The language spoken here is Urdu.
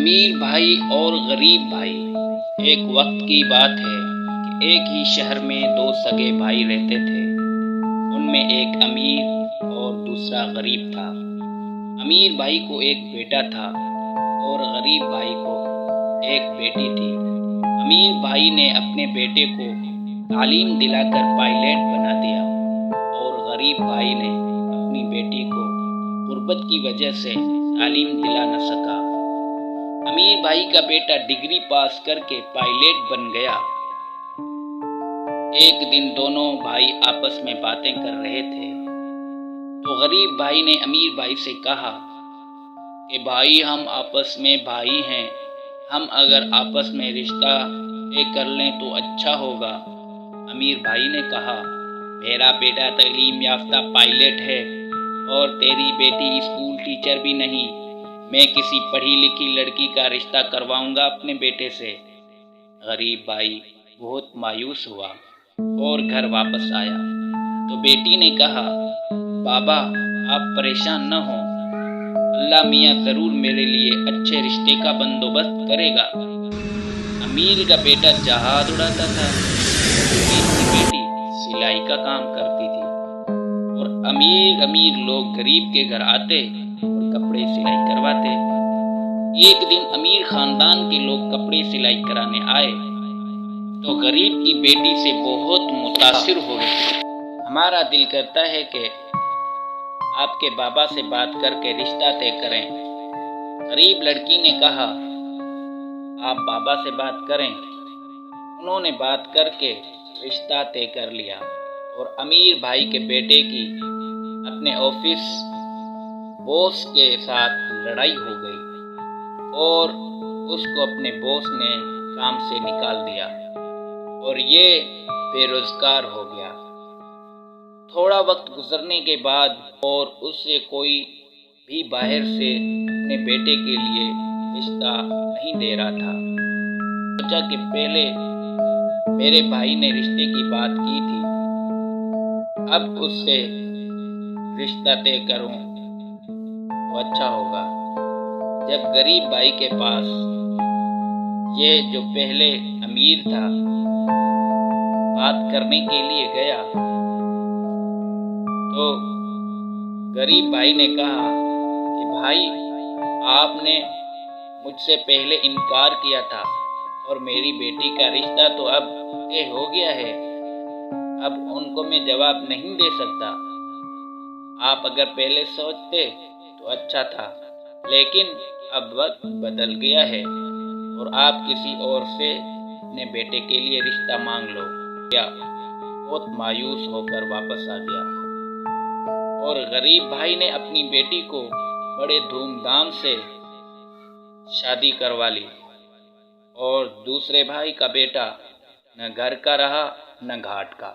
امیر بھائی اور غریب بھائی۔ ایک وقت کی بات ہے کہ ایک ہی شہر میں دو سگے بھائی رہتے تھے۔ ان میں ایک امیر اور دوسرا غریب تھا۔ امیر بھائی کو ایک بیٹا تھا اور غریب بھائی کو ایک بیٹی تھی۔ امیر بھائی نے اپنے بیٹے کو تعلیم دلا کر پائلٹ بنا دیا اور غریب بھائی نے اپنی بیٹی کو غربت کی وجہ سے تعلیم دلا نہ سکا۔ امیر بھائی کا بیٹا ڈگری پاس کر کے پائلٹ بن گیا۔ ایک دن دونوں بھائی آپس میں باتیں کر رہے تھے تو غریب بھائی نے امیر بھائی سے کہا کہ بھائی ہم آپس میں بھائی ہیں، ہم اگر آپس میں رشتہ طے کر لیں تو اچھا ہوگا۔ امیر بھائی نے کہا میرا بیٹا تعلیم یافتہ پائلٹ ہے اور تیری بیٹی اسکول ٹیچر بھی نہیں، میں کسی پڑھی لکھی لڑکی کا رشتہ کرواؤں گا اپنے بیٹے سے۔ غریب بھائی بہت مایوس ہوا اور گھر واپس آیا تو بیٹی نے کہا بابا آپ پریشان نہ ہوں، اللہ میاں ضرور میرے لیے اچھے رشتے کا بندوبست کرے گا۔ امیر کا بیٹا جہاز اڑاتا تھا، امیر کی بیٹی سلائی کا کام کرتی تھی اور امیر لوگ غریب کے گھر آتے اور کپڑے سلائی کرواتے۔ ایک دن امیر خاندان کے لوگ کپڑے سلائی کرانے آئے تو غریب کی بیٹی سے بہت متاثر ہو گئے۔ ہمارا دل کرتا ہے کہ آپ کے بابا سے بات کر کے رشتہ طے کریں۔ غریب لڑکی نے کہا آپ بابا سے بات کریں۔ انہوں نے بات کر کے رشتہ طے کر لیا اور امیر بھائی کے بیٹے کی اپنے آفس باس کے ساتھ لڑائی ہو گئی اور اس کو اپنے باس نے کام سے نکال دیا اور یہ بے روزگار ہو گیا۔ تھوڑا وقت گزرنے کے بعد اور اس سے کوئی بھی باہر سے اپنے بیٹے کے لیے رشتہ نہیں دے رہا تھا۔ سوچا کہ پہلے میرے بھائی نے رشتے کی بات کی تھی، اب اس سے رشتہ طے کروں تو اچھا ہوگا۔ جب غریب بھائی کے پاس یہ جو پہلے امیر تھا بات کرنے کے لیے گیا تو غریب بھائی نے کہا کہ بھائی آپ نے مجھ سے پہلے انکار کیا تھا اور میری بیٹی کا رشتہ تو اب طے ہو گیا ہے، اب ان کو میں جواب نہیں دے سکتا۔ آپ اگر پہلے سوچتے تو اچھا تھا، لیکن اب وقت بدل گیا ہے اور آپ کسی اور سے اپنے بیٹے کے لیے رشتہ مانگ لو۔ بہت مایوس ہو کر واپس آ گیا اور غریب بھائی نے اپنی بیٹی کو بڑے دھوم دھام سے شادی کروا لی اور دوسرے بھائی کا بیٹا نہ گھر کا رہا نہ گھاٹ کا۔